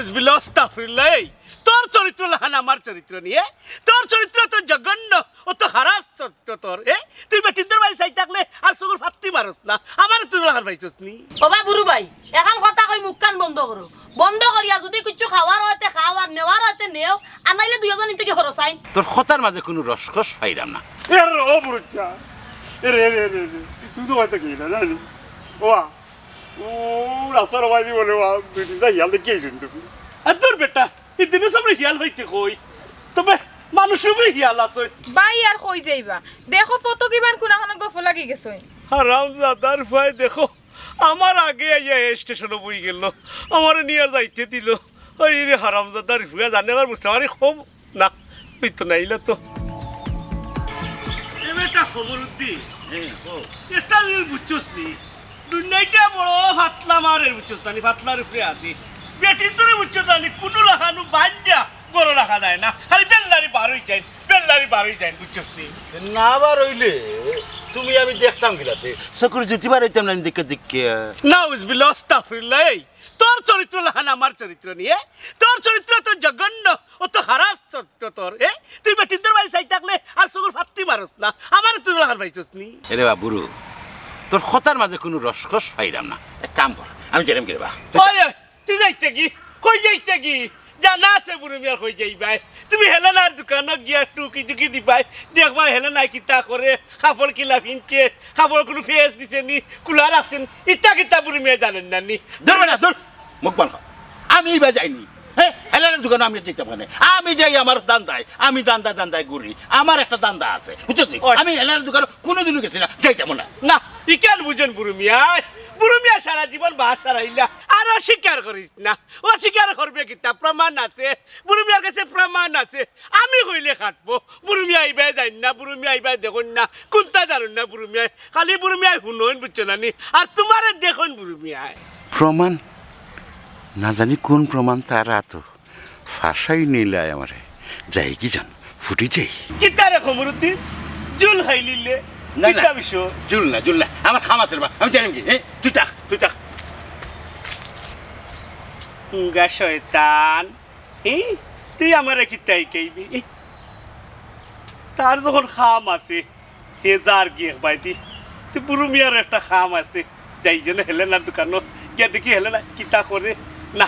নাউজুবিল্লাহ আস্তাগফিরুল্লাহ তোর চরিত্র লাহান আমার চরিত্র নিয়ে তোর চরিত্র তো জঘন্য ও তো খারাপ চরিত্র তোর তুই বেটিদের ভাই চাই থাকলে আর চকুর ফাত্তি মারস না আমার তুই লাহান পাইছস নি ওবা বুড়ু ভাই এখন কথা কই মুখ কান বন্ধ করো বন্ধ করিয়া যদি কিছু খাওয়ার হইতে খাও আর নেওয়ার হইতে নেও আনাইলে দুইজন থেকে খরচাই তোর কথার মাঝে কোনো রসকস পাইরাম না ও বুড়া রে রে রে তুই তো হয়তো কি না জানি ও রাস্তার বাজি বলে দুই যাই হাল দেখে তুমি আর তোর বেটা এদিনে সামনে হিয়াল হইতে কই তবে মানুষের হিয়াল আছে ভাই আর কই যাইবা দেখো ফটো কিমান কোনাখানে গফ লাগি গেছে হারামজাদার ভাই দেখো আমার আগে আইয়া স্টেশনে বই গেল আমার নিয়ে যাইতে দিল ওই রে হারামজাদার ভুয়া জানে আমার বুঝতে পারি খুব না ওই তো নাইলে তো এটা খবর উদ্দি এটা বুঝছস নি দুনিয়াটা বড় ফাতলা মারের বুঝছস নি ফাতলার উপরে আছি বেটির তোরে বুঝছস নি কুটু লাগানো বাঞ্জা গরো রাখা যায় না খালি বেল্লারি বারোই যায় বুঝছস নি না বার হইলে তুমি আমি দেখতাম গিলাতে চকুর জুতিবার হইতাম না দেখে দেখে নাউজুবিল্লাহ আস্তাগফিরুল্লাহ তোর চরিত্র লাহান আমার চরিত্র নিয়ে তোর চরিত্র তো জঘন্য ও তো খারাপ চরিত্র তোর তুই বেটিদের ভাই চাই থাকলে আর চকুর ফাত্তি মারস না আমার তুই লাহান পাইছস নি রে বা বুড়ো তোর কথার মাঝে কোনো রসকস পাইরাম না এক কাম কর আমি যেরম কে বা তুই যাইতে কি কই যাইতে কি জানা আছে বুড়ো মিয়ার কই যাইবাই তুমি হেলেনার দোকানে গিয়া টুকি দিবাই দেখবা হেলেনাই কিতা করে কাপড় কিলা ফিনছে কাপড় কোনো ফেস দিছে নি কুলা রাখছেন কিতা বুড়ো মিয়া জানেন না নি ধরবে না ধর মুখ বন্ধ আমি বা যাইনি হ্যাঁ হেলেনার দোকানে আমি যেতে পারি আমি যাই আমার দান্দায় আমি দান্দায় ঘুরি আমার একটা দান্দা আছে বুঝছো আমি হেলেনার দোকানে কোনোদিনও গেছি না যাইতাম না না ই কেন বুঝেন বুড়ো মিয়া সারা জীবন বাস হারাইলা আর অস্বীকার করিস না অস্বীকার করবে কিতা প্রমাণ আছে বুড়ো মিয়ার কাছে প্রমাণ আছে আমি কইলে খাটবো বুড়ো মিয়া আইবাই যাই না বুড়ো মিয়া আইবাই দেখুন না কোনটা জানুন না বুড়ো মিয়া খালি বুড়ো মিয়া শুনুন বুঝছো না নি আর তোমার দেখুন বুড়ো মিয়া প্রমাণ না জানি কোন প্রমাণ তারা তো ফাঁসাই নিলায় আমারে যাই কি জান ফুটি যাই কিতা রে খবরুদ্দিন জুল খাইলিলে না কিতা বিষয় জুল না আমার খাম আছে আমি জানি কি তুই চাক গা শয়তান তুই আমারে কিতাই কইবি তার যখন খাম আছে হে যার গিয়ে বাইতি তুই বুড়ো মিয়ার একটা খাম আছে যাই জন্য হেলেনার দোকানো গিয়া দেখি হেলেনা কিতা করে না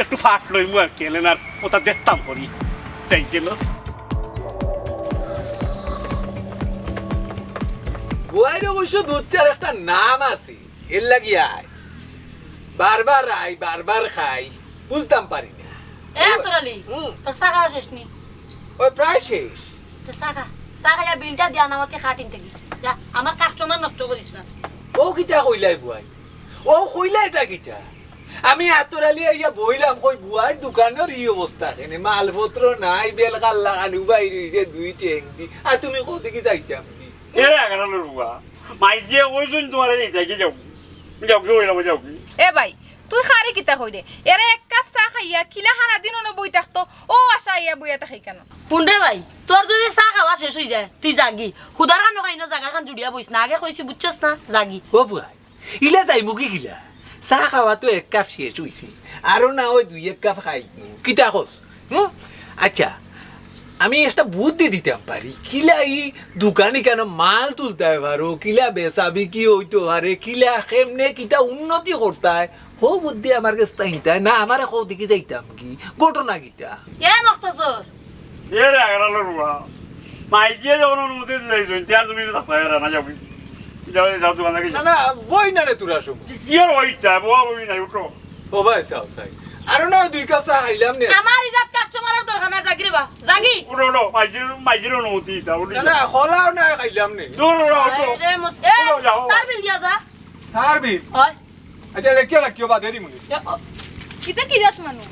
একটু ফাট লইমু আর কি হেলেনার ওটা দেখতাম করি যাই জন্য বুয়াইর অবশ্য দুধচার একটা নাম আছে এর লাগি আয় বারবার আই বারবার খাই বলতাম পারি না তোরালি তোর সাগা শেষ নি ওই প্রায় শেষ তো সাগা যা বিলটা দিয়া আমাকে খাটিন থেকে যা আমার কাস্টমার নষ্ট করিস না ও কিতা কইলাই বুয়াই ও কইলা এটা কিতা আমি আতরালি আইয়া বইলাম কই বুয়ার দোকানের এই অবস্থা এনে মালপত্র নাই বেলকার লাগানো বাইরে হইছে দুই টেং দি আর তুমি কোথা কি যাইতাম দি এরা কেন রুবা মাই যে ওই জন তোমার এই যাই যাও কি হইলাম যাও কি এ ভাই তুই খারি কিতা কই দে এরা এক কাপ চা খাইয়া কিলা হারা দিন ন বই থাকতো ও আশা আইয়া বইয়া থাকি কেন পুন্ডে ভাই তোর যদি চা খাওয়া শেষ হই যায় তুই জাগি খুদার খান নকাই না জায়গা খান জুড়িয়া বইস না আগে কইছি বুঝছস না জাগি ও বুয়াই ইলা যাই মুকি গিলা চা খাওয়া তো এক কাপ শেষ হইছে আর না ওই দুই এক কাপ খাই কিতা কস আচ্ছা আমি একটা বুদ্ধি দিতাম পারি কিলা ই দোকানি কেন মাল তুলতে পারো কিলা বেচা বিক্রি হইতো পারে কিলা কেমনে কিতা উন্নতি করতে হো বুদ্ধি আমার কাছে তাই না আমার কৌ দিকে যাইতাম কি ঘটনা কিতা এ মকতছর এরা কেন রুবা মাই যে যখন অনুমতি দিলেন তার তুমি থাকতে না যাও যাও দোকানে না না বই না রে তোরা সব কি আর হইতা বাবা বই নাই উঠো ও ভাই সাও সাই আর না দুই কাপ চা খাইলাম নে আমার ইজাত কাস্টমারের দরকার না জাগি রে বা জাগি উঠো মাইজির অনুমতি দাও না না খোলাও না খাইলাম নে দূর উঠো রে মত এ সার্ভিস দিয়া যা সারবি হয় আচ্ছা লেখিও না কিও বা দেরি মুনি কিতা কি যাস মানুষ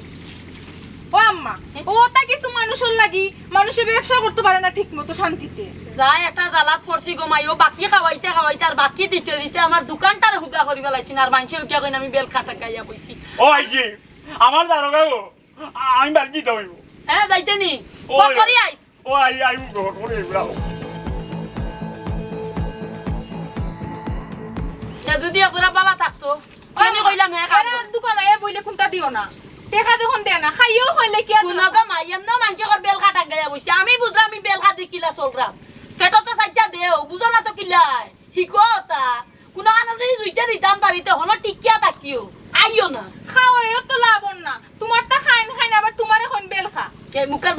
ও আম্মা ওটা কিছু মানুষের লাগি মানুষে ব্যবসা করতে পারে না ঠিক মতো শান্তিতে যাই একটা জালাত ফরসি গমাইও বাকি খাওয়াইতে আর বাকি দিতে আমার দোকানটারে হুদা করি ফেলাইছি আর মানুষে উঠিয়া কইনা আমি বেল খাটা গাইয়া কইছি ও আইজি আমার দারো গাও আমি বাড়ি দিতে হইব হ্যাঁ যাইতে নি করি আইস ও আই করে ব্রাও যদি আপনারা বালা থাকতো আমি কইলাম হ্যাঁ আরে দোকানে বইলে কোনটা দিও না টেকা যখন দেয় না খাইও হইলে কি আর কোনগা মাইয়াম না মানুষের বেল কাটা গয়া বসে আমি বুঝলাম আমি বেল কাটি কিলা চলরাম পেটতে সাইজা দেও বুঝো না তো কিলাই হিকোতা কোন আনা যদি দুইটা দিতাম বাড়িতে হলো টিকিয়া তাকিও আইও না খাওয়াইও তো লাবণ না তোমার তা খাইন খাইন আবার তোমার এখন বেল খা এই মুকার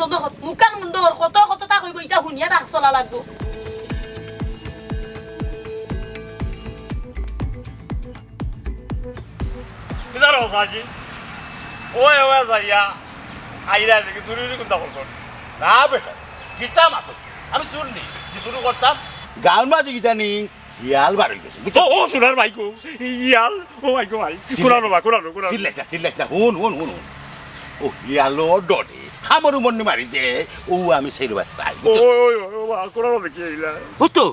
বন্ধ কত কতটা কইব এটা শুনিয়া রাখ চলা লাগবো ইদার ওসাজি ওয়ে ওয়ে যাইয়া আইরা দেখি জরুরি কোনটা করছো না বেটা গীতা মাতো আমি শুননি যে শুরু করতাম গান বাজে গীতা নি হিয়াল বার হয়ে গেছে বুঝছো ও সোনার ভাইকো ইয়াল ও ভাইকো ভাই কোলানো চিল্লাইছ না হুন ও হিয়ালো ডটে খামরু মন্নি মারি দে ও আমি সেইরবা চাই কোলানো দেখি আইলা ও তো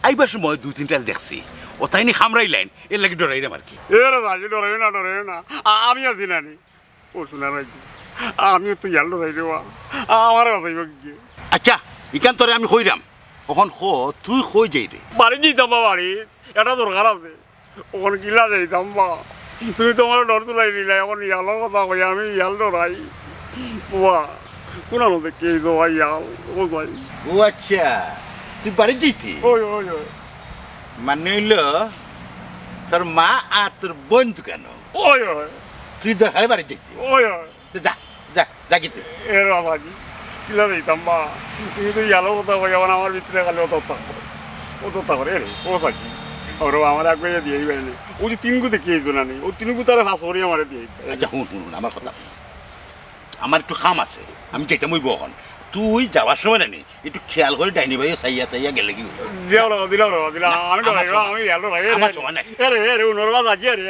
আইবার সময় দুই তিনটা দেখছি ও তাই নি খামরাইলেন এর লাগি ডরাইলাম আর কি এরা যাই ডরাই না আমি আছি নানি ও সোনার ভাই আমিও তো ইয়াল ডরাই দেওয়া আমার বাসাইব কি আচ্ছা ইকান তোরে আমি কইরাম ওখন তুই কই যাই রে বাড়ি যেতাম বা বাড়ি এটা দরকার আছে ওখানে কিলা যাইতাম বা তুমি তোমার ডর তুলাই নিলাই এখন ইয়ালের কথা কই আমি ইয়াল ডরাই বাবা কোনানো দেখি এই তো ইয়াল ও যাই ও আচ্ছা তুই বাড়ি যাইতি ওই মানে হইল তোর মা আর তোর বোন কেন ওই তুই দরকারে বাড়ি যাইতি ওই তো যা যা যা কি তুই এর আসাজি কিলা যাইতাম বা তুমি তো ইয়ালের কথা কই এখন আমার ভিতরে খালি অত করে রে ও থাকি ওর আমার আগে দিয়ে দিবেন ও যে তিনগু দেখিয়ে না নেই ও তিনগু তারা ফাঁস করে আমার দিয়ে আচ্ছা শুন আমার কথা আমার একটু খাম আছে আমি চাইতাম ওই বহন তুই যাওয়ার সময় না নেই একটু খেয়াল করে ডাইনি ভাই চাইয়া গেলে কি দিলাম আমি ডরাই আমি ইয়াল ডরাই আমার সময় নাই রে উনরবাজ আজি রে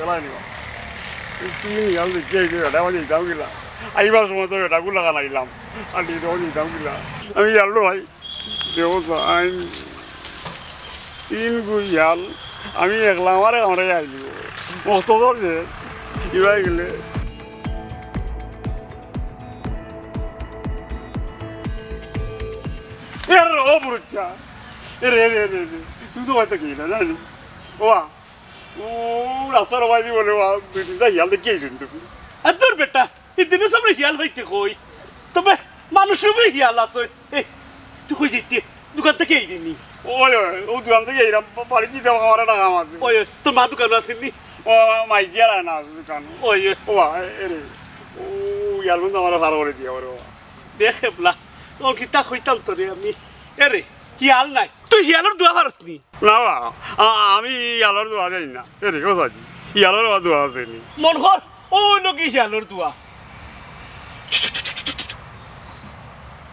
এলাই নিবা তুমি ইয়াল দেখিয়ে এটা আমি দিতাম গিলা আইবার সময় তো এটা গুলা গানাইলাম আর দিতাম গিলা আমি ইয়াল ডরাই দেওয়াই তিন গুইয়াল আমি একলা আমার আইলি মস্ত ধরছে ইবাই গেলে ও বুড়া রে তুই তো হয়তো কি না জানি ও রাস্তার বাজি বলে দুই তিনটা ইয়াল দেখি তুমি আর তোর বেটা এদিনে সব হিয়াল হইতে কই তবে মানুষের হিয়াল আছে তুই কই যেতে দোকান থেকে এই দিনি ওই ও দোকান থেকে এইরকম বাড়ি দিতে আমার টাকা আমার ওই তোর মা দোকান আসেনি ও মাইকি আর না দোকান ওই ও এরে ও ইয়াল বন্ধু আমার ভালো করে দিয়ে ওরে দেখে বলা তোর কিতা কইতাম তোরে আমি এরে হিয়াল নাই তুই হিয়ালের দোয়া পারসনি না আমি ইয়ালোর দোয়া যাই না এরে ও সাজি ইয়ালোর দোয়া আসেনি মন কর ও নকি হিয়ালের দোয়া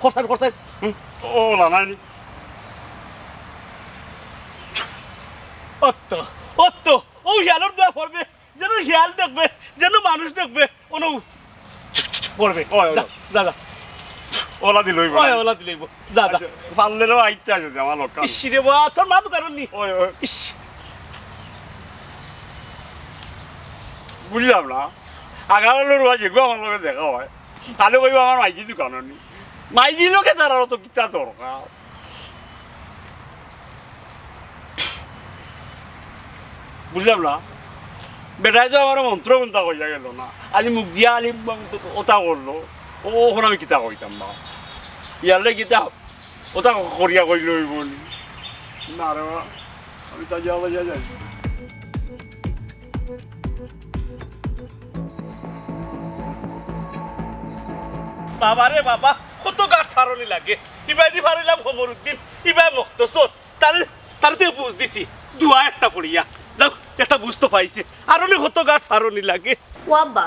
করসার ও লানাইনি অত্ত ও হিয়ালের দোয়া পড়বে যেন হিয়াল দেখবে যেন মানুষ দেখবে অনু পড়বে দাদা ওলা দিলই ওলা দিলেই দাদা পারলেও আইতে আছে আমার লোক ইস রে বা তোর মা তো কারণনি ইস বুঝলাম না আগামের রোয়া যেগুলো আমার লোকে দেখা হয় তাহলে কইব আমার মাইকি দোকান নি মাইকি লোকে তারা তো কিতা দরকার বুঝলাম না বেটাই তো আমার মন্ত্র বন্তা কইয়া গেল না আজি মুখ দিয়া আলি ওটা করলো ওখন আমি কিতা কইতাম না ইয়ালে কিতা ওটা করিয়া কইল না রে আমি তা যাওয়া যাই বাবা রে বাবা কত গাছ ফারনি লাগে ইবাই দি ফারিলাম খবরউদ্দিন ইবাই মকতছর তারে থেকে বুঝ দিছি দুয়া একটা পড়িয়া দেখ একটা বুঝতে পাইছে আর অনেক কত গাছ ফারনি লাগে ওয়াব্বা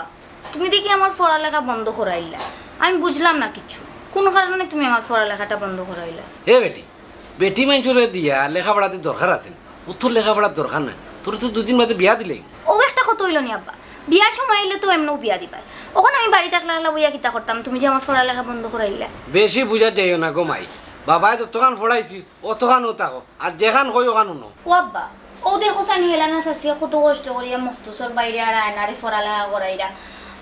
তুমি দেখি আমার পড়ালেখা বন্ধ করাইলা আমি বুঝলাম না কিছু কোন কারণে তুমি আমার পড়ালেখাটা বন্ধ করাইলা এ বেটি মাইনচুরে দিয়া লেখাপড়াতে দরকার আছে ও তোর লেখাপড়ার দরকার নাই তোর তো দুদিন বাদে বিয়া দিলেই ও একটা কথা হইল নি আব্বা বিয়ার সময় এলে তো এমনও বিয়া দিবা ওখানে আমি বাড়িতে একলা বইয়া কিতা করতাম তুমি যে আমার পড়ালেখা বন্ধ করাইলা বেশি বুঝা যাইও না গো মাই বাবাই যতখান পড়াইছি অতখান ও থাকো আর যেখান কই ওখান নো ও আব্বা ও দেখো সানি হেলানা সাসিয়া কত কষ্ট করিয়া মখতছর বাইরে আর আয়নারে পড়ালেখা করাইরা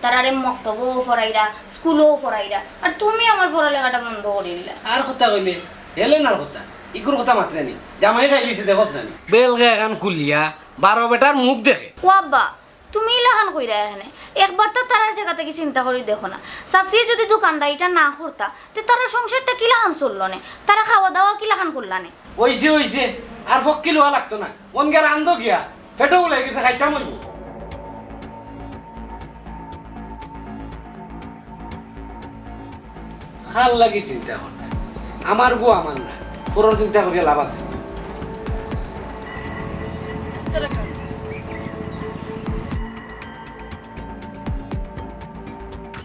তারারে মক্তবও পড়াইরা স্কুলও পড়াইরা আর তুমি আমার পড়ালেখাটা বন্ধ করিলা আর কথা কইলে হেলেনার কথা ইকুর কথা মাত্রে নি জামাই খাইলিছে দেখোস না বেলগে এখন কুলিয়া 12 বেটার মুখ দেখে ও আব্বা তুমি ইলাহান কইরা এখানে একবার তো তারার জায়গা থেকে চিন্তা করে দেখো না চাষি যদি দোকানদারিটা না করতা তে তারা সংসারটা কিলাহান চললো না তারা খাওয়া দাওয়া কিলাহান করলা নে হইছে আর ফক্কি লোয়া লাগতো না অনগার আন্দো গিয়া পেটও উলাই গেছে খাইতাম হইব হাল লাগি চিন্তা কর আমার গো আমার না পুরো চিন্তা করিয়া লাভ আছে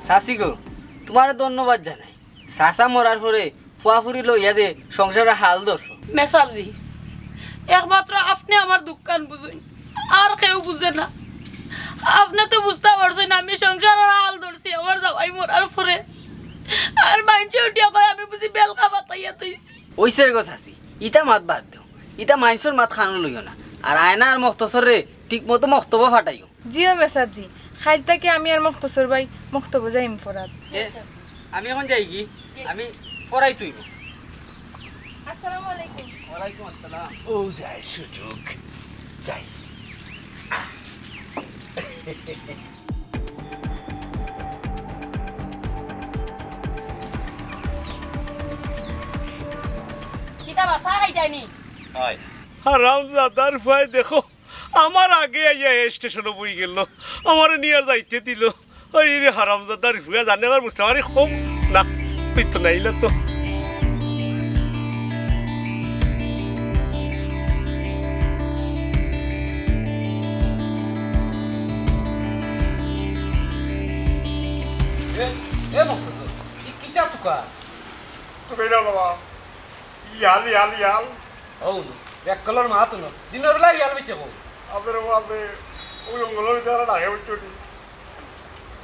শাসি গো তোমার ধন্যবাদ জানাই শাসা মরার পরে ফুয়াফুরি লইয়া যে সংসারে হাল ধরছো মেসাবজি একমাত্র আপনি আমার দুঃখান বুঝুন আর কেউ বুঝে না আপনি তো বুঝতে পারছেন আমি সংসারের হাল ধরছি আমার জামাই মরার পরে আর মাইনছে উঠিয়া কয় আমি বুঝি বেলকা বাতাইয়া তৈছি ওইসের গো শাসি ইটা মাত বাদ দেও ইটা মাইনসর মাত খানো লইও না আর আয়না আর মখতসরে ঠিক মতো মক্তব্য ফাটাইও জিও মেসাবজি খাইতাকে আমি আর মখতসর ভাই মক্তব্য যাইম ফরাত আমি এখন যাই কি আমি পড়াই তুইব আসসালামু আলাইকুম ওয়ালাইকুম আসসালাম ও যায় সুযোগ যাই কিতা বাসা খাই যায়নি হয় হারামজাদার ভাই দেখো আমার আগে আইয়া স্টেশনে বই গেল আমার নিয়ে আর যাইতে দিল ওই রে হারামজাদার ভুয়া জানে আমার বুঝতে পারি খুব না তুই তো নাইলে তো এ মখতসর কিটা তুকা তুমি না বাবা ইয়াল ইয়াল ইয়াল ও এক কলর মাত ন দিনের বেলা ইয়াল বিতে কো আপনার বাবা ওই অঙ্গলের ভিতরে ডাকে উঠছি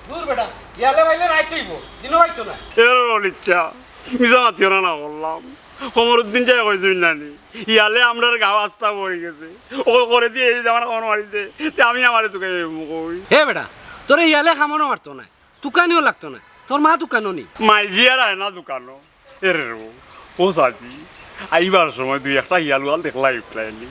দূর বেটা ইয়ালে বাইলে রাইত হইব দিনও হইতো না এর অলিচ্ছা মিশা মাতিও না বললাম কমরুদ্দিন যাই কইছি নানি ইয়ালে আমরার গাও আস্তা পড়ে গেছে ও করে দিয়ে এই জামানা কোন মারিতে তে আমি আমারে তোকে কই হে বেটা তোরে ইয়ালে খামানো মারতো না তুকানিও লাগতো না তোর মা তুকানো নি মাইজিয়ার আয় না দোকানো এর ও সাজি আইবার সময় তুই একটা ইয়াল ওয়াল দেখলাই উঠলাইনি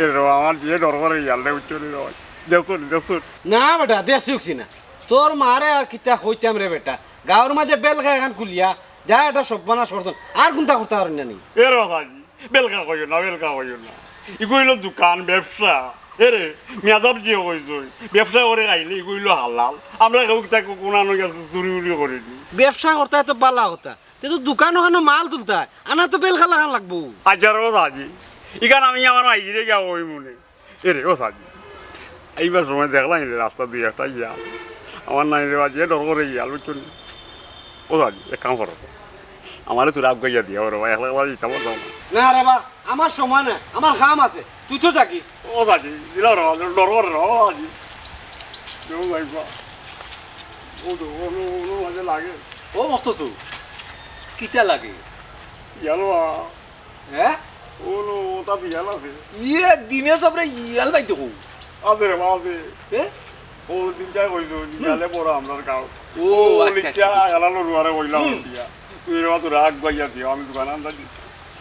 এর আমার দিয়ে ডর করে ইয়ালটা উঠলি রয় দেখুন দেখুন না বেটা দেখছি উঠছি না তোর মারে আর কিতা হইতাম রে বেটা গাঁর মাঝে বেলখা এখন খুলিয়া যা এটা সব বানা সরতন আর কোনটা করতে পারেন না নি এর সাজি বেলকা কইও না বেলকা কইও না ইগুইলো দোকান ব্যবসা এরে মেয়াদাব যে কইছ ব্যবসা করে আইলে ইগুইলো হালাল আমরা কেউ তাকে কোনানো গেছে চুরি উরি করিনি ব্যবসা করতে তো পালা হতা তে তো দোকান ওখানে মাল তুলতা আনা তো বেলখা লাগান লাগবো আচ্ছা ও সাজি ইখান আমি আমার মাইরে গিয়া ওই মনে এরে ও সাজি এইবার সময় দেখলাম রাস্তা দুই একটা ইয়াল আমার নাই রে বাজিয়ে ডর করে ইয়াল বুঝছেন ও সাজি এক কাম করো আমারে তোর আগ গাইয়া দিয়া ওরে ভাই একলা বাজি তাও দাও না রে বা আমার সময় না আমার কাম আছে তুই তো থাকি ও সাজি দিলা র ডর করে র সাজি দেও যাইবা ও তো ও মাঝে লাগে ও মখতসর কিটা লাগে ইয়ালো হ্যাঁ ও নো তা ইয়াল আছে ইয়ে দিনে সবরে ইয়াল বাইতে কো আছে রে বাজে এ ও দিন যাই কইছো ইয়ালে পড়া আমরার গাও ও আচ্ছা লিখা এলালো রুয়ারে কইলাম দিয়া তুই রে তো রাগ গাইয়া দিও আমি দোকান আনতে দি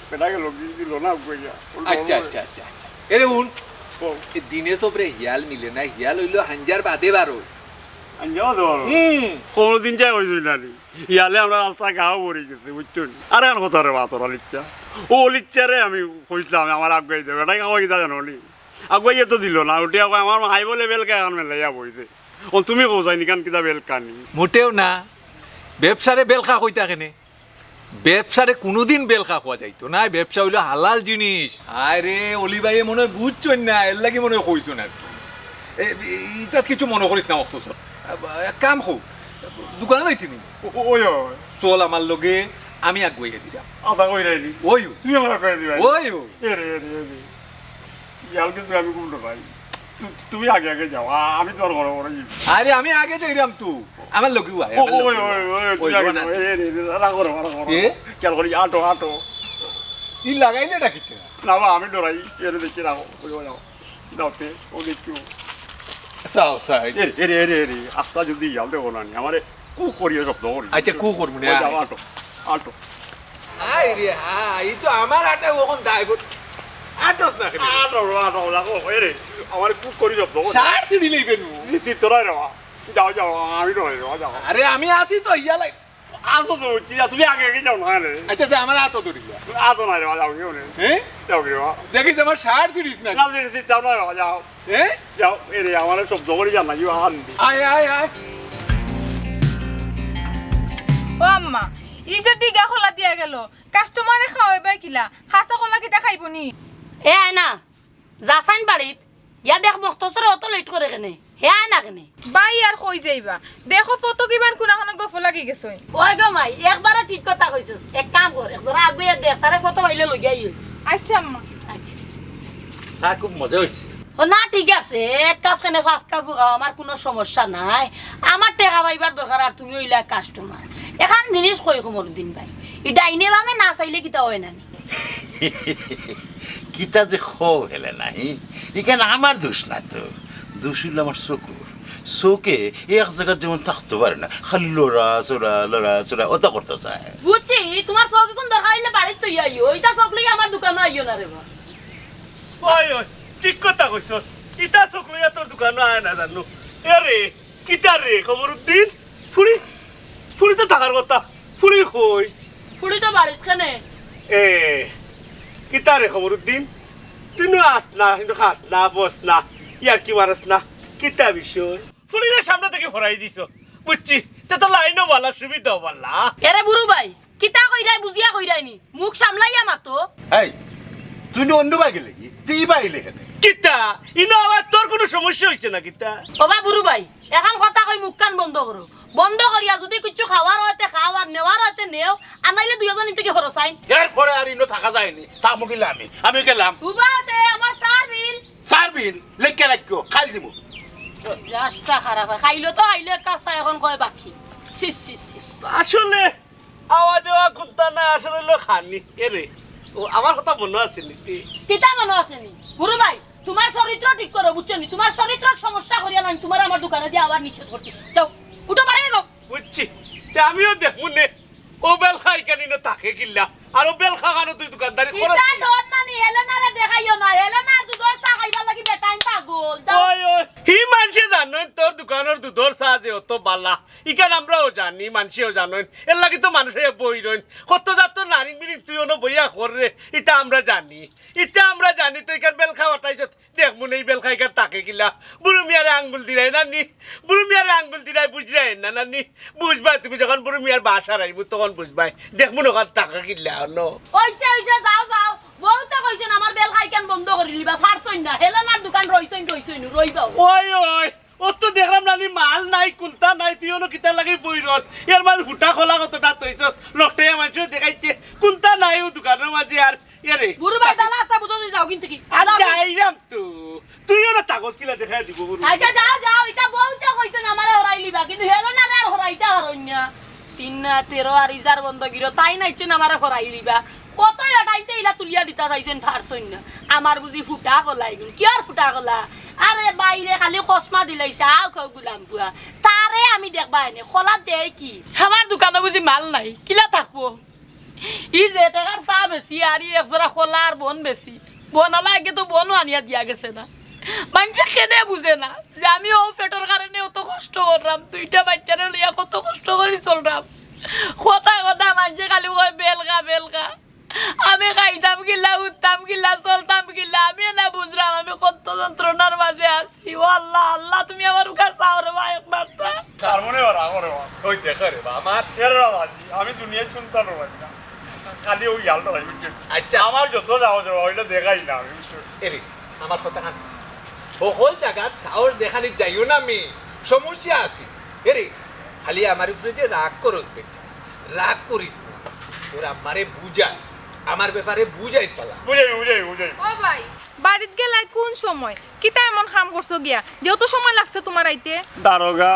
পেটাকে লোক দিল না গাইয়া আচ্ছা আচ্ছা আচ্ছা এরে উন এ দিনে সবরে ইয়াল মিলে না ইয়াল হইলো হাঞ্জার বাদে বারো আঞ্জাও ধর কোনদিন যাই কইছো নানি ইয়ালে আমরা রাস্তা গাও পড়ে গেছে বুঝছেন আর আর কথা রে বাতরা লিখা ও লিখা রে আমি কইছিলাম আমার আগ গাই দেবে এটাই কামাই কিতা জানো নি আগ গাইয়া তো দিল না উঠিয়া কয় আমার হাই বলে বেলকা এখন মেলাইয়া বইছে ও তুমি কও যাই নিকান কিতা বেলকা নি মোটেও না ব্যবসারে বেলখা কইতা কেনে ব্যবসারে কোনোদিন বেলখা খাওয়া যাইতো না ব্যবসা হইলো হালাল জিনিস আরে অলি ভাইয়ে মনে হয় বুঝছই না এর লাগি মনে হয় কইছো না আর কি ইটা কিছু মনে করিস না মখতসর এক কাম হোক দোকানে যাইতিনি ওই চল আমার লগে আমি আগুয়াইয়া দিলাম আদা কই রাইনি ওই তুমি আমার কই দিবা ওই এরে এরে এরে ইয়াল কিন্তু আমি কোনটা ভাই তুমি আগে আগে যাও আমি তোর ঘরে ঘরে যাই আরে আমি আগে যাইরাম তু আমার লগে আয় ওই ওই ওই তুই আগে যাও এরে রাগো রাগো এ কেন করি আটো আটো ই লাগাইলে ডাকিতে না বা আমি ডরাই এরে দেখি রাগো ওই যাও দাওতে ও দেখো সাও সাই এরে এরে এরে এরে আস্তা যদি ইয়াল দেবো না আমারে কু করিয়ে সব দৌড়ি আচ্ছা কু করবো না আটো আটো আই রে ই তো আমার আটা ওখন দাইব আটস না খেলে আটো লাগো রে আমার খুব করি জব শার্ট ছিড়ি লইবে নু জিসি তোরাই রেবা যাও যাও আমি নয় রেবা যাও আরে আমি আছি তো ইয়া লাই আসো তো তুমি আগে আগে যাও না রে আচ্ছা যে আমার হাত ধরি আসো না রেবা যাও কেউ নেই হ্যাঁ যাও রেবা দেখিস আমার শার্ট ছিড়িস না না জিসি যাও না রেবা যাও হ্যাঁ যাও এরে আমার সব দৌড়ি যান না ইউ হান আয় আয় আয় ও আম্মা এই যে টিকা খোলা দিয়া গেল কাস্টমারে খাওয়াইবা কিলা হাসা খোলা কিতা খাইবনি এ আয়না যাচাইন বাড়িত ইয়া দেখ মকতছরে অত লেট করে কেনে হে আয়না কেনে বাই আর কই যাইবা দেখো ফটো কিমান কোনাখানে গফ লাগি গেছে ওই গো মাই একবারে ঠিক কথা কইছস এক কাম কর একজোড়া আগুয়ে দেখ তারে ফটো মাইলে লই যাই আচ্ছা আম্মা আচ্ছা চা খুব মজা হয়েছে ও না ঠিক আছে এক কাপ কেনে পাঁচ কাপ খাও আমার কোনো সমস্যা নাই আমার টাকা পাইবার দরকার আর তুমি ওইলা কাস্টমার এখন জিনিস কই কমর দিন ভাই এটা আইনে বামে না চাইলে কিতা হয় না কিতা যে খো হেলে নাই এখানে আমার দোষ না তো দোষ হইল আমার চকুর চোখে এক জায়গায় যেমন থাকতে পারে না খালি লড়া চোরা ওটা করতে চায় বুঝছি তোমার চৌকি কোন দরকার হইলে বাড়িতে তুই আইও ওইটা চোখ লই আমার দোকানে আইও না রে বা ওই ওই ঠিক কথা কইছ ইটা চোখ লইয়া তোর দোকানে আয় না জানো এরে কিতা রে খবরউদ্দিন ফুড়ি তো থাকার কথা ফুড়ি কই ফুড়ি তো বাড়িত কেনে এ কিতা রে খবরউদ্দিন তুই আস না কিন্তু খাস না বস না ইয়ার কি মারাস না কিতা বিষয় ফুড়িরে সামনে থেকে ভরাই দিছ বুঝছি তে তো লাইনও বালা সুবিধাও বালা এরে বুড়ু ভাই কিতা কইরাই বুঝিয়া কইরাইনি মুখ সামলাইয়া মাতো এই তুই অন্য বাই গেলে কি তুই বাইলে কেন কিতা ইনো আবার তোর কোনো সমস্যা হইছে না কিতা ওবা বুড়ু ভাই এখন কথা কই মুখ কান বন্ধ করো বন্ধ করিয়া যদি কিছু খাওয়ার হইতে খাও আর নেওয়ার হইতে নেও আনাইলে দুইজন থেকে খরচাই এরপরে আর ইনো থাকা যায়নি থামু গেলে আমি গেলাম উবাতে আমার সার্ভিল সারবিন লেখকে রাখো খাই দিমু রাস্তা খারাপ হয় খাইলো তো আইলে কাঁচা এখন কয় বাকি সিস আসলে আওয়াজ দেওয়া কুন্তা না আসলে লোক খাননি এরে ও আমার কথা মনে আছে নীতি কিতা মনে আছে নি গুরু ভাই তোমার চরিত্র ঠিক করো বুঝছো নি তোমার চরিত্র সমস্যা করিয়া নাই তোমার আমার দোকানে দিয়ে আবার নিষেধ করছি যাও উঠো পারে গো বুঝছি তে আমিও দেখুন নে ও বেলখাই কেন তাকে কিল্লা আর ও বেলখা কেন তুই দোকানদারি করে কিতা ডর নানি হেলেনারে দেখাইও না হেলেনার দুধর চা খাইবার লাগি বেটাইন পাগল যাও ওই ওই হি মানসে জানেন তোর দোকানের দুধর চা যে অত বালা ইকান আমরাও জানি মানসেও জানেন এর লাগি তো মানুষে বই রইন কত যাত নারী মিনি তুই অন বইয়া করে এটা আমরা জানি তো ইকান বেলখা হটাইছ দেখ মনে এই বেলখাই কার তাকে কিলা বুড়ো মিয়ারে আঙ্গুল দিলাই নানি বুড়ো মিয়ারে আঙ্গুল দিলাই বুঝলাই না নানি বুঝবাই তুমি যখন বুড়ো মিয়ার বাসা রাইব তখন বুঝবাই দেখ মনে কর টাকা কিলা ন ওইসে যাও বহুতা কইছেন আমার বেল খাই কেন বন্ধ করে লিবা ফারছই না হেলেনার দোকান রইছই রইবাও ওই ও তো দেখলাম নানি মাল নাই কুলতা নাই তুই অন্য কিতা লাগে বইরস এর মাল হুটা খোলা কতটা তৈছ লকটাইয়া মানুষ দেখাইছে কুলতা নাই ও দোকানের মাঝে আর এরে বুড়ো ভাই দালা আসা বুঝো যাও কিন্তু কি আর যাইরাম তো তুইও না কাগজ কিলা দেখাই দিব বুড়ো আচ্ছা যাও এটা বহুতা কইছেন আমারে হরাই লিবা কিন্তু হেলেনার আর হরাইতা হরইনা 3-13 আর ইজার বন্ধ গিরো তাই নাইছেন আমারে হরাই লিবা কত এটাইতে ইলা তুলিয়া দিতা যাইছেন ফারছই না আমার বুঝি ফুটা গলাই গুল কি আর ফুটা গলা আরে বাইরে খালি কসমা দিলাইছে আও খাও গুলাম ফুয়া তারে আমি দেখবা এনে খোলা দেই কি আমার দোকানে বুঝি মাল নাই কিলা থাকবো ই যে টাকার চা বেশি আর ই একজোড়া খোলা আর বন বেশি বনালা আগে তো বনও আনিয়া দিয়া গেছে না মানুষে খেদে বুঝে না যে আমি ও পেটের কারণে অত কষ্ট করলাম দুইটা বাচ্চারা লইয়া কত কষ্ট করে চললাম কথা মানুষে খালি ওই বেলকা আমি খাইতাম কিলা উঠতাম কিলা চলতাম কিলা আমি না বুঝলাম আমি কত যন্ত্রণার মাঝে আছি ও আল্লাহ তুমি আমার উঠা চাও রে ভাই একবার তার মনে ওরে ওই দেখে রে আমার আমি দুনিয়ায় শুনতাম না খালি ওই গেল আচ্ছা আমার যত যাওয়া যাওয়া ওইটা দেখাই না আমি এরে আমার কথা কান সকল জায়গা সাহস দেখানি যাইও না আমি সমস্যা আছে এরে খালি আমার উপরে যে রাগ করস রাগ করিস না তোর আমারে বুঝাই আমার ব্যাপারে বুঝাইস পালা বুঝাই ও ভাই বাড়িত গেলাই কোন সময় কিতা এমন কাম করছো গিয়া যত সময় লাগছে তোমার আইতে দারোগা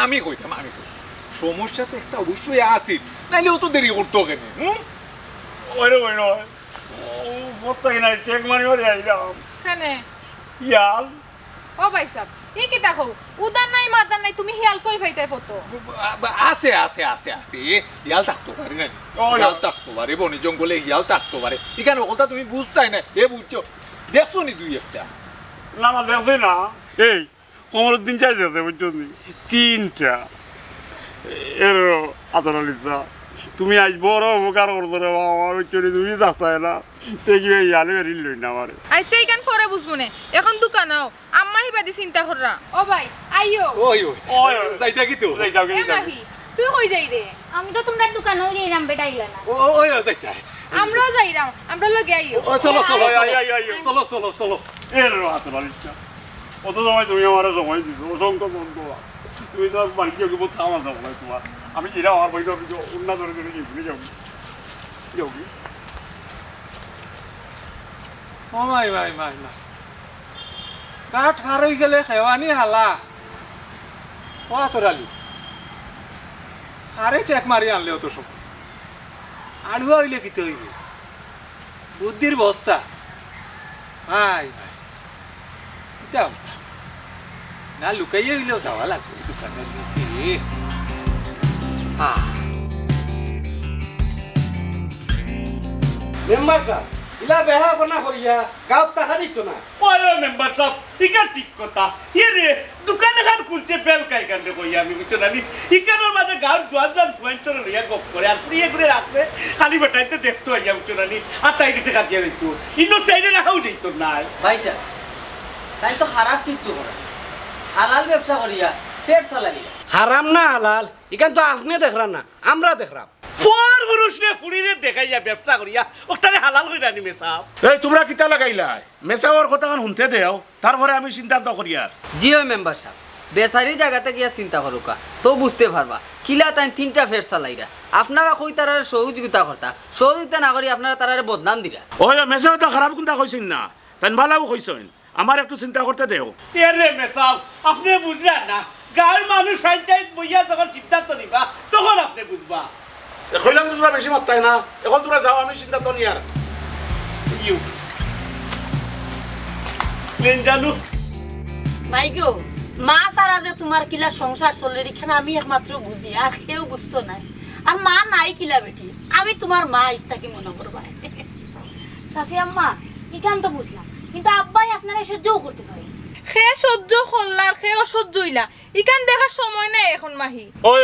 আমি কইতাম সমস্যা তো একটা অবশ্যই আছে নাইলে ও তো দেরি করতো কেন ওই নয় ও বলতে কিনা চেক মারি আইলাম হ্যাঁ ইয়াল ও ভাই সাহেব ই কি দেখো উদান নাই মাদান নাই তুমি হিয়াল কই ভাইতে ফটো আছে আছে আছে আছে হিয়াল থাকতো পারি না হিয়াল থাকতো পারে বনি জঙ্গলে হিয়াল থাকতো পারে এখানে কথা তুমি বুঝতাই না এ বুঝছো দেখছো নি দুই একটা না না দেখছি না এই কোমরের দিন চাই যেতে বুঝছো নি 3টা এর আতরালিসা তুমি আজ বড় উপকার করছো রে বাবা চুরি তুমি যাচ্ছাই না দেখি ইয়ালে বেরিয়ে লই না আমারে আচ্ছা এইখান পরে বুঝবো না এখন দোকান আও আম্মা হিবাদি চিন্তা কররা ও ভাই আইও ওই ওই যাইতা কি তো এই যাও এ মাহি তুই কই যাই রে আমি তো তোমরা দোকানেও যাইলাম বেটা আইলা না ওই যাইতা আমরাও যাইরাম আমরা লগে আইও ও চলো চলো আই চলো চলো চলো এর আতরালিসা কত সময় তুমি আমার সময় দিছো অসংখ্য ধন্যবাদ তুমি তো বাড়িতে গিয়ে বহুত খাওয়া যাবো না তোমার আমি যেটা আমার বইটা উন্না ধরে ধরে গিয়ে যাবো যাবি ও মাই মাই মাই মাই কাঠ ফার হয়ে গেলে খেওয়ানি হালা ও আতরালি আরে চেক মারি আনলে অত সব আড়ুয়া হইলে কিতে হইবে বুদ্ধির বস্তা ভাই ভাই কিতা না লুকাইয়ে হইলেও যাওয়া লাগবে দোকানের বেশি মেম্বার সাহেব ইলা বেহা বনা করিয়া গাঁৱত টাকা দিত না ওই মেম্বার সাহেব ইকা ঠিক কথা রে দোকান এখন খুলছে বেলকাই কান্দে কইয়া আমি বুঝছো না ইকানোর মাঝে গাঁৱৰ জোয়ান ফুয়েন্তর লইয়া গপ করে আর প্রিয়ে করে রাখছে খালি বেটাইতে দেখতো আইয়া বুঝছো না আর তাই টাকা দিয়ে দিত ইনো তাইরে রাখাও দিত না ভাইসা তাই তো খারাপ কিচ্ছু করে হালাল ব্যবসা করিয়া পেট চালাই হারাম না হালাল ইকান তো আপনি দেখরাম না আমরা দেখরাম ফোর পুরুষরে ফুড়িরে দেখাইয়া ব্যবসা করিয়া ওটারে হালাল কইরা নি মেসাব এই তোমরা কিতা লাগাইলাই মেসাওয়ার কথা শুনতে দেও তারপরে আমি চিন্তা করি আর জি ওই মেম্বার সাহেব বেচারি জায়গাতে গিয়া চিন্তা করুকা তো বুঝতে পারবা কিলা তাই 3টা ফের চালাইরা আপনারা কই তারারে সহযোগিতা করতা সহযোগিতা না করি আপনারা তারারে বদনাম দিলা ওই মেসাও তো খারাপ কোনটা কইছেন না তাই ভালোও কইছেন আমার একটু চিন্তা করতে দেও এরে মেসাব আপনি বুঝলেন না গাঁর মানুষ পঞ্চায়েত বইয়া যখন সিদ্ধান্ত নিবা তখন আপনি বুঝবা কইলাম তোমরা বেশি মাত্রায় না এখন তোমরা যাও আমি চিন্তা তো নি আর ইউ লেন জানু মাইগো মা সারা যে তোমার কিলা সংসার চলে এখানে আমি একমাত্র বুঝি আর কেউ বুঝতো নাই আর মা নাই কিলা বেটি আমি তোমার মা ইস্তাকি মনে করবা শাশি আম্মা ইকান তো বুঝলাম কিন্তু আব্বাই আপনারা সহ্যও করতে পারে খে সহ্য করলার খে অসহ্য হইলা ইকান দেখার সময় নাই এখন মাহি ওই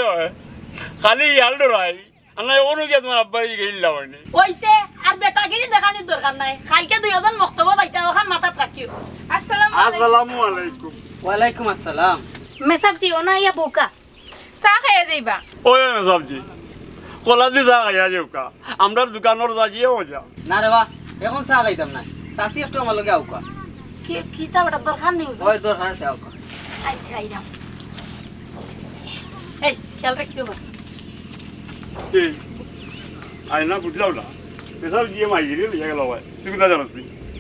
খালি ইয়াল ডরাই আর না ওনো গিয়ে তোমার আব্বাই গেইলা হয়নি ওইছে আর বেটাগিরি দেখানোর দরকার নাই কালকে 2000 মক্তব্য যাইতা ওখান মাথাত রাখিও আসসালামু আলাইকুম ওয়ালাইকুম আসসালাম মেসাবজি ওনা ইয়া বোকা চা খাইয়া যাইবা ওই সবজি কলা দি যা খাইয়া যাওকা আমরা দোকানের যাগিয়েও যা না রে বা এখন চা খাইতাম না চাষি একটু আমার লগে আউকা কি তা বেটা দরকার নেই ওই দরকার আছে আউকা আচ্ছা আইরাম এই খেয়াল রাখিও বা এই আইনা বুঝলাও না এসব গিয়ে মাইগিরি লিয়ে গেল ভাই তুই কোথা জানোস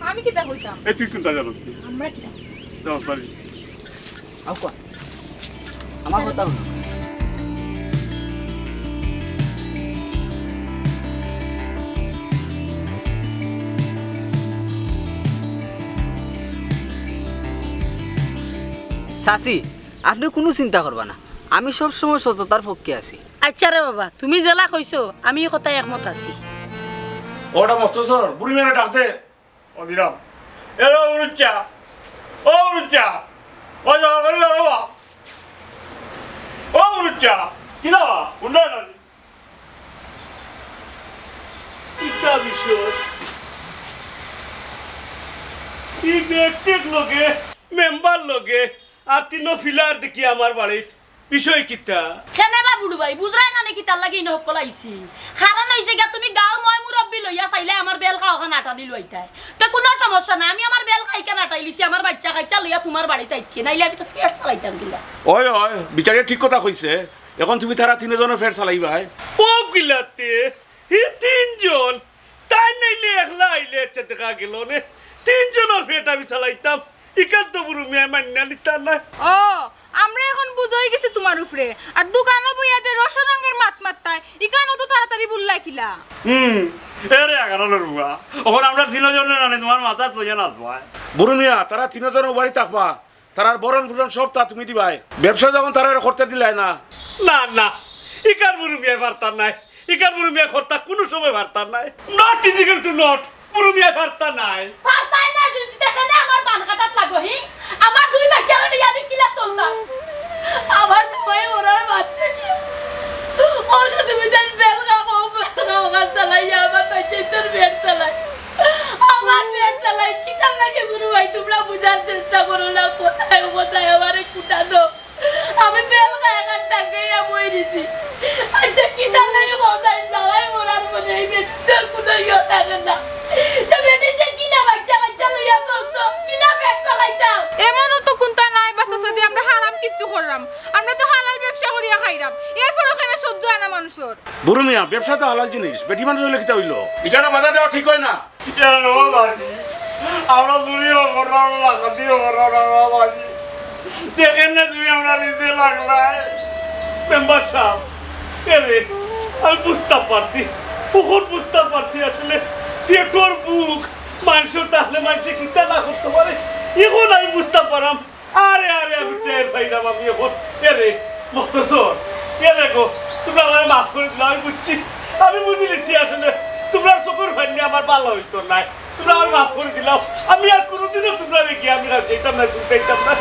আমি কি তা হইতাম এই তুই কোথা জানোস আমরা কি যাও সরি আউকা আমার কথা হলো চাচি আপনি কোনো চিন্তা করবা না আমি সব সময় সততার পক্ষে আছি আচ্ছা রে বাবা তুমি জেলা কইছো আমি এই কথায় একমত আছি ওটা মকতছর বুড়ি মেরে ডাকতে ও দিলাম এরো উচ্চা ও উচ্চা ও যাও করে বাবা ও উচ্চা কি দাও উন্ডা না ইটা বিষয় এই ব্যক্তির লগে মেম্বার লগে আর তিনো ফিলার দেখি আমার বাড়িত বিষয় কিতা কেনে বা বুড়ু ভাই বুঝরাই না নাকি তার লাগি নক কলাইছি কারণ হইছে গা তুমি গাঁর মই মুরব্বি লইয়া চাইলে আমার বেলকা ওখান আটা দি লইতাই তো কোনো সমস্যা না আমি আমার বেলকা ইকান আটাই লিছি আমার বাচ্চা কাচ্চা লইয়া তোমার বাড়িতে আইছি নাইলে আমি তো ফের চালাইতাম কিলা ওই ওই বিচারে ঠিক কথা কইছে এখন তুমি তারা তিনজনের ফের চালাইবাই ও গিলাতে হি তিনজন তাই নাইলে একলা আইলে দেখা গেল নে তিনজনের ফেট আমি চালাইতাম ইকান তো বুড়ু মিয়া মান্না নিতা না ও আমরা এখন বুঝাই গেছি তোমার উপরে আর দোকানে বইয়া যে রসন রঙের মাত মাত্তায় ইকানো তো তাড়াতাড়ি বুল্লাই কিলা এরে আগানোর বুয়া ওখন আমরা তিনজনে নানি তোমার মাথা লইয়া না ভাই বুড়ি মিয়া তারা তিনজনের বাড়ি থাকবা তারার বরণ ফুরন সব তা তুমি দিবাই ব্যবসা যখন তারা করতে দিলাই না না না ইকার বুড়ো মিয়া বার্তা নাই ইকার বুড়ো মিয়া কর্তা কোনো সময় বার্তা নাই নট ইজিক্যাল টু নট বুড়ো মিয়া বার্তা নাই ফারতাই না যদি দেখেনে আমার বান কাটাত লাগো হি আমার দুই বাচ্চা নিয়ে আমি কিলা চলতাম আমার সময় ওরার বাচ্চা কি ও যে তুমি জান বেলগা বউ বেলগা ওখান চালাই আমার বাচ্চা তোর বেড চালাই আমার বেড চালাই কি তার লাগে গুরু ভাই তোমরা বুঝার চেষ্টা করো না কোথায় কোথায় আমারে কুটা দো আমি বেলগা একা টাকাইয়া বই দিছি আচ্ছা কি তার লাগে বসাই চালাই ওরার মনে এই বেডটার কোনো ইয়ে থাকে না তো বেডিতে কিলা বাচ্চা বাচ্চা লইয়া চলতো কিলা বেড চালাইতাম এমনও তো কোনটা নাই বাস্তা যে আমরা হারাম কিচ্ছু করলাম আমরা তো হালাল ব্যবসা করিয়া খাইরাম এরপর ওখানে সহ্য হয় না মানুষের বুড়ো মিয়া ব্যবসা তো হালাল জিনিস বেটি মানুষ হইলে কিতা হইলো এখানে বাধা দেওয়া ঠিক হয় না আমরা দুনিয়া করলাম না কাটিও করলাম না বাবাজি দেখেন না তুমি আমরা নিতে লাগলাই মেম্বার সাহেব এরে আমি বুঝতে পারছি বহুত বুঝতে পারছি আসলে পেটর বুক মানুষের তাহলে মানুষে কিতা না করতে পারে এখন আমি বুঝতে পারাম আরে আরে আমি টের পাইলাম আমি এখন এরে মকতছর এরে গো তোমরা আমার মাফ করে দিলাম আমি বুঝছি আমি বুঝে নিচ্ছি আসলে তোমরা চকুর ভান্ডি আমার ভালো হইতো নাই তোমরা আমার মাফ করে দিলাম আমি আর কোনোদিনও তোমরা গিয়ে আমি যেতাম না যাইতাম না